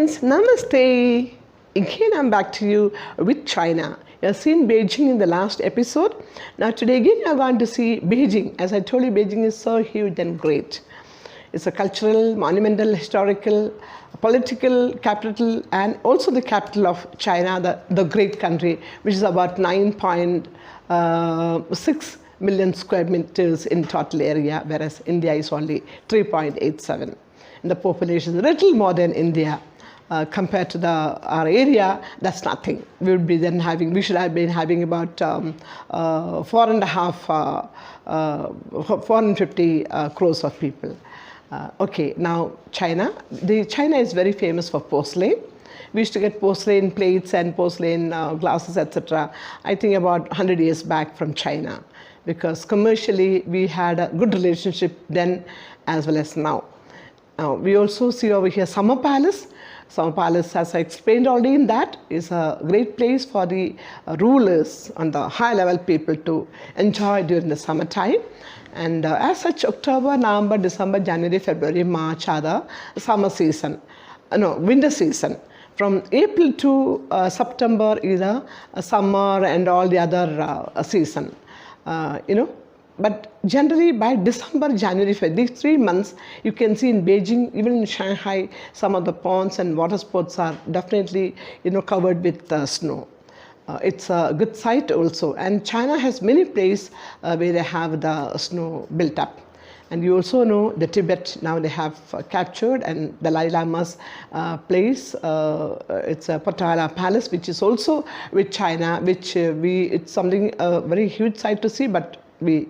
friends, namaste. Again, I'm back to you with China. You have seen Beijing in the last episode. Now today again, you're going to see Beijing. As I told you, Beijing is so huge and great. It's a cultural, monumental, historical, political capital, and also the capital of China, the great country, which is about 9.6 million square meters in total area, whereas India is only 3.87. And the population is a little more than India. Compared to our area, that's nothing. We should have been having about 450 crores of people. Okay, now China. China is very famous for porcelain. We used to get porcelain plates and porcelain glasses, etc. I think about 100 years back from China, because commercially we had a good relationship then as well as now. We also see over here Summer Palace. Summer Palace, as I explained already in that, is a great place for the rulers and the high-level people to enjoy during the summertime. And as such, October, November, December, January, February, March are the winter season. From April to September is a summer and all the other season, But generally by December, January, February, these 3 months, you can see in Beijing, even in Shanghai, some of the ponds and water sports are definitely, covered with snow. It's a good sight also. And China has many places where they have the snow built up. And you also know the Tibet, now they have captured, and the Dalai Lama's place, it's a Patala Palace, which is also with China, which it's something, a very huge sight to see, but we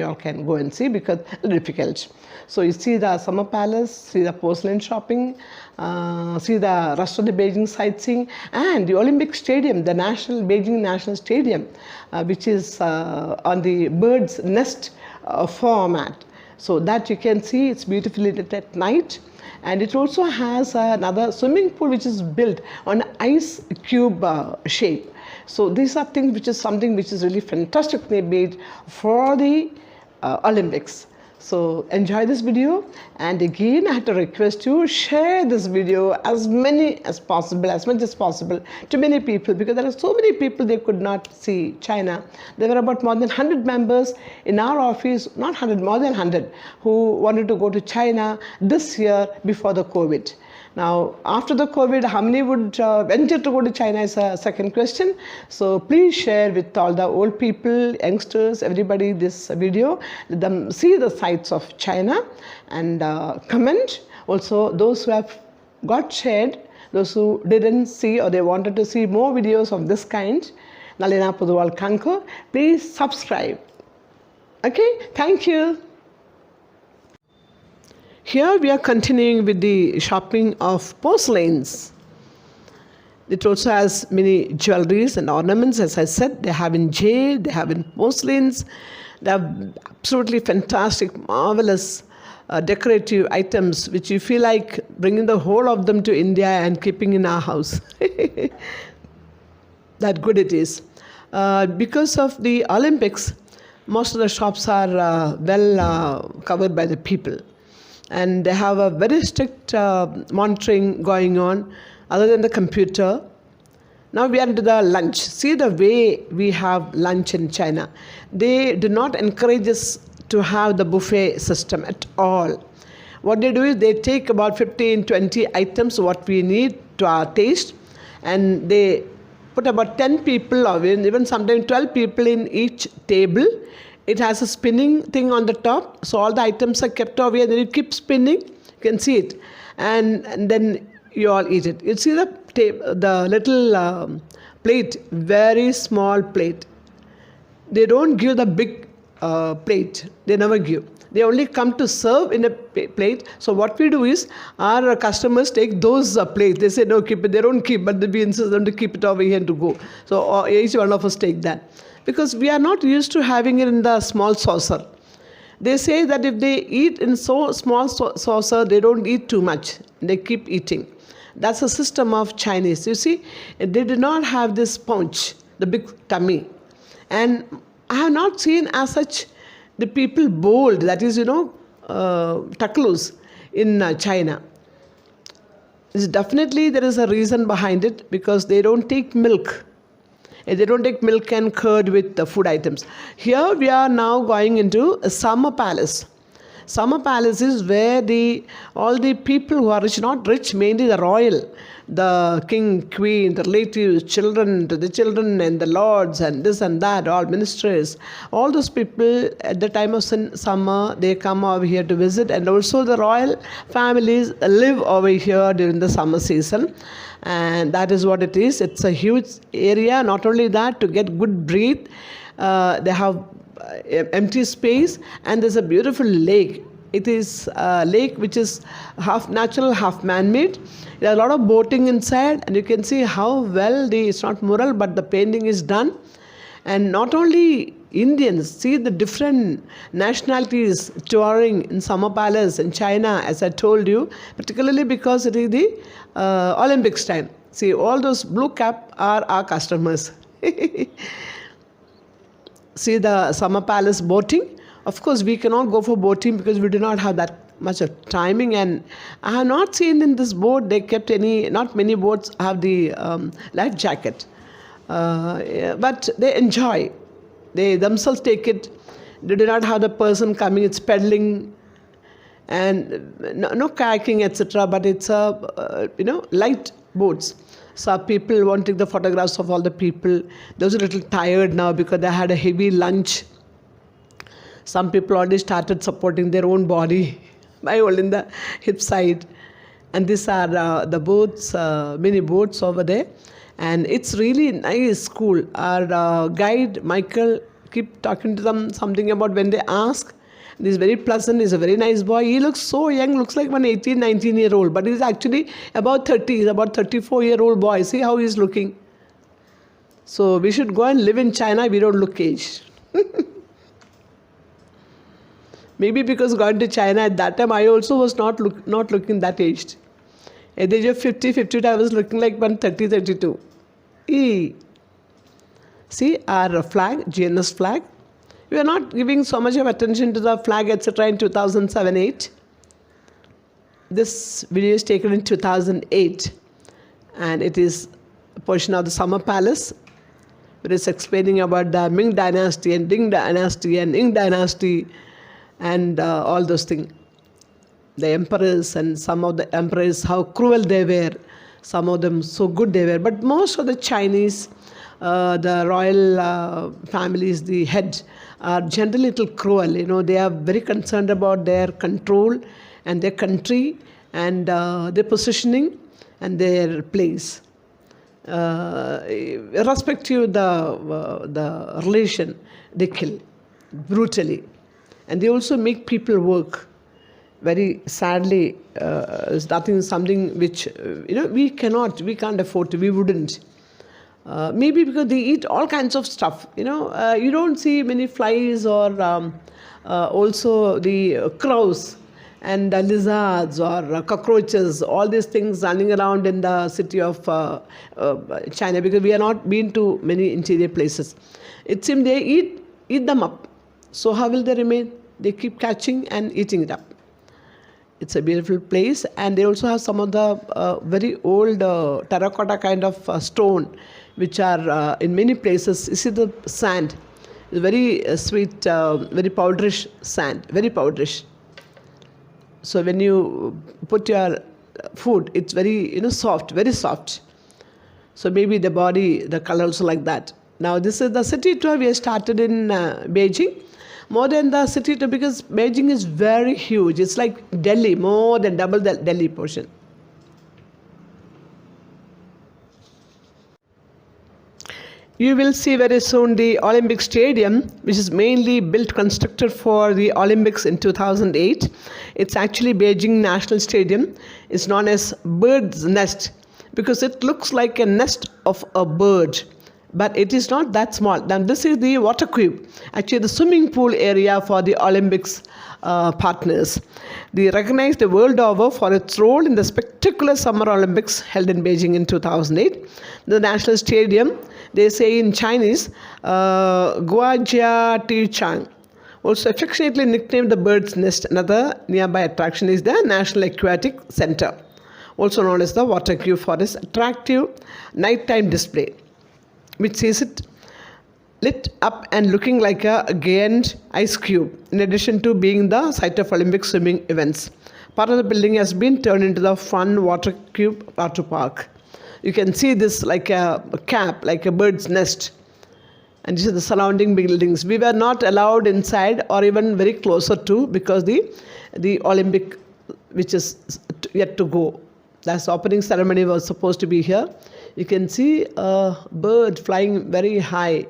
all can go and see because it's difficult. So you see the Summer Palace, see the porcelain shopping, see the rest of the Beijing sightseeing, and the Olympic Stadium, the Beijing National Stadium, which is on the bird's nest format. So that you can see, it's beautifully lit at night. And it also has another swimming pool which is built on ice cube shape. So these are things which is something which is really fantastically made for the Olympics. So enjoy this video, and again I have to request you, share this video as much as possible to many people, because there are so many people they could not see China. There were about more than 100 members in our office, not 100, more than 100, who wanted to go to China this year before the COVID. Now, after the COVID, how many would venture to go to China is a second question. So please share with all the old people, youngsters, everybody this video. Let them see the sights of China and comment. Also, those who have got shared, those who didn't see or they wanted to see more videos of this kind, Nalina Pothuval Kanko, please subscribe. Okay, thank you. Here we are continuing with the shopping of porcelains. It also has many jewelries and ornaments. As I said, they have in jade, they have in porcelains. They have absolutely fantastic, marvelous decorative items, which you feel like bringing the whole of them to India and keeping in our house. That good it is. Because of the Olympics, most of the shops are well covered by the people. And they have a very strict monitoring going on, other than the computer. Now we are into the lunch. See the way we have lunch in China. They do not encourage us to have the buffet system at all. What they do is they take about 15, 20 items, what we need to our taste, and they put about 10 people or even sometimes 12 people in each table. It has a spinning thing on the top, so all the items are kept over here. Then you keep spinning, you can see it, and then you all eat it. You see the little plate, very small plate. They don't give the big plate. They never give. They only come to serve in a plate. So what we do is, our customers take those plates. They say, no, keep it. They don't keep, but we insist them to keep it over here and to go. So each one of us take that. Because we are not used to having it in the small saucer. They say that if they eat in so small saucer, they don't eat too much. They keep eating. That's the system of Chinese. You see, they do not have this paunch, the big tummy. And I have not seen as such the people bold, that is, taklus in China. Definitely there is a reason behind it, because they don't take milk. They don't take milk and curd with the food items. Here we are now going into a summer palace. Summer palace is where all the people who are rich, not rich, mainly the royal, the king, queen, the relatives, children, the children and the lords and this and that, all ministers, all those people at the time of summer, they come over here to visit, and also the royal families live over here during the summer season. And that is what it is. It's a huge area. Not only that, to get good breathe, they have empty space, and there's a beautiful lake. It is a lake which is half natural, half man-made. There are a lot of boating inside, and you can see how well it's not mural, but the painting is done. And not only Indians, see the different nationalities touring in Summer Palace in China, as I told you, particularly because it is the Olympics time. See, all those blue cap are our customers. See the Summer Palace boating. Of course, we cannot go for boating because we do not have that much of timing, and I have not seen in this boat they kept not many boats have the life jacket. But they enjoy. They themselves take it. They do not have the person coming, it's pedaling, and no kayaking, etc. But it's light boats. So people want to take the photographs of all the people. Those are a little tired now because they had a heavy lunch. Some people already started supporting their own body by holding the hip side. And these are the boats, mini boats over there. And it's really nice, cool. Our guide, Michael, keep talking to them something about when they ask. He's very pleasant. He's a very nice boy. He looks so young, looks like one 18, 19-year-old. But he's actually about 30. He's about 34-year-old boy. See how he's looking. So we should go and live in China. We don't look aged. Maybe because going to China at that time, I also was not looking that aged. At the age of 50, 52, I was looking like 130, 32. See our flag, GNS flag. We are not giving so much of attention to the flag, etc. in 2007-8. This video is taken in 2008. And it is a portion of the Summer Palace. It is explaining about the Ming Dynasty and Ding Dynasty and Ying Dynasty and all those things. The emperors and some of the emperors, how cruel they were. Some of them so good they were. But most of the Chinese, the royal families, the heads, are generally a little cruel. They are very concerned about their control and their country and their positioning and their place. Irrespective of the relation, they kill brutally. And they also make people work. Very sadly, is something which we can't afford to. We wouldn't. Maybe because they eat all kinds of stuff. You don't see many flies or also the crows and lizards or cockroaches. All these things running around in the city of China, because we are not been to many interior places. It seems they eat them up. So how will they remain? They keep catching and eating it up. It's a beautiful place, and they also have some of the very old terracotta kind of stone, which are in many places. You see the sand, it's very sweet, very powderish sand, very powderish. So when you put your food, it's very soft, very soft. So maybe the body, the color also like that. Now this is the city tour. We have started in Beijing. More than the city tour, because Beijing is very huge. It's like Delhi, more than double the Delhi portion. You will see very soon the Olympic Stadium, which is mainly constructed for the Olympics in 2008. It's actually Beijing National Stadium. It's known as Bird's Nest because it looks like a nest of a bird. But it is not that small. Now this is the water cube, actually the swimming pool area for the Olympics partners. They recognized the world over for its role in the spectacular Summer Olympics held in Beijing in 2008. The national stadium, they say in Chinese, Guajia Tichang, also affectionately nicknamed the Bird's Nest. Another nearby attraction is the National Aquatic Center. also known as the water cube, for its attractive nighttime display, which sees it lit up and looking like a giant ice cube, in addition to being the site of Olympic swimming events. Part of the building has been turned into the fun water cube water park. You can see this like a cap, like a bird's nest. And this is the surrounding buildings. We were not allowed inside or even very closer to, because the Olympic, which is yet to go. That's the opening ceremony was supposed to be here. You can see a bird flying very high,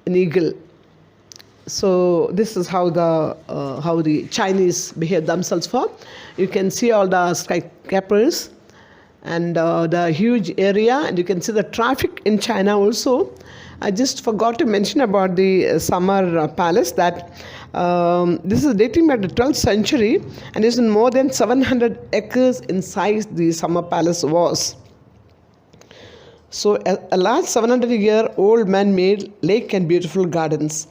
an eagle. So this is how the Chinese behave themselves for. You can see all the skyscrapers and the huge area, and you can see the traffic in China also. I just forgot to mention about the summer palace, that this is dating back to the 12th century and is more than 700 acres in size. The summer palace was. So a large 700-year-old man-made lake and beautiful gardens.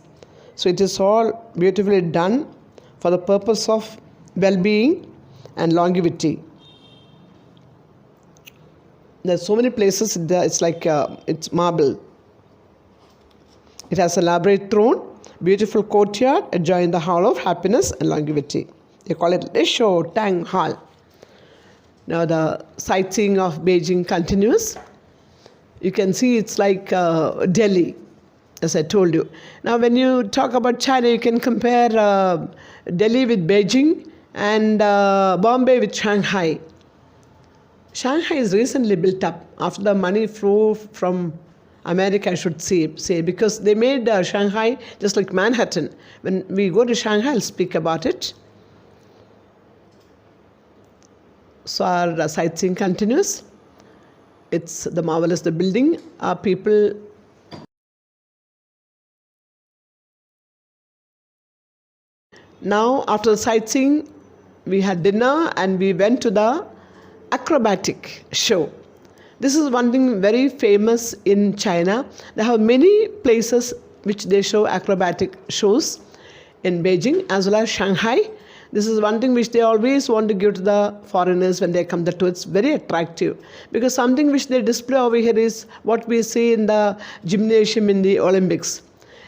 So it is all beautifully done for the purpose of well-being and longevity. There's so many places, it's like it's marble. It has a elaborate throne, beautiful courtyard adjoining the Hall of Happiness and Longevity. They call it Leisho Tang Hall. Now the sightseeing of Beijing continues. You can see it's like Delhi, as I told you. Now when you talk about China, you can compare Delhi with Beijing and Bombay with Shanghai. Shanghai is recently built up after the money flow from America, I should say, because they made Shanghai just like Manhattan. When we go to Shanghai, I'll speak about it. So our sightseeing continues. It's the marvelous, the building. Our people now, after the sightseeing, we had dinner and we went to the acrobatic show. This is one thing very famous in China. They have many places which they show acrobatic shows in Beijing as well as Shanghai. This is one thing which they always want to give to the foreigners when they come there. It's very attractive, because something which they display over here is what we see in the gymnasium in the Olympics.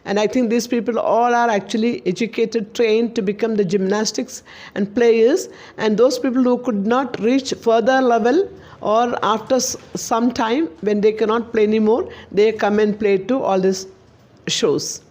And I think these people all are actually educated, trained to become the gymnastics and players. And those people who could not reach further level, or after some time when they cannot play anymore, they come and play to all these shows.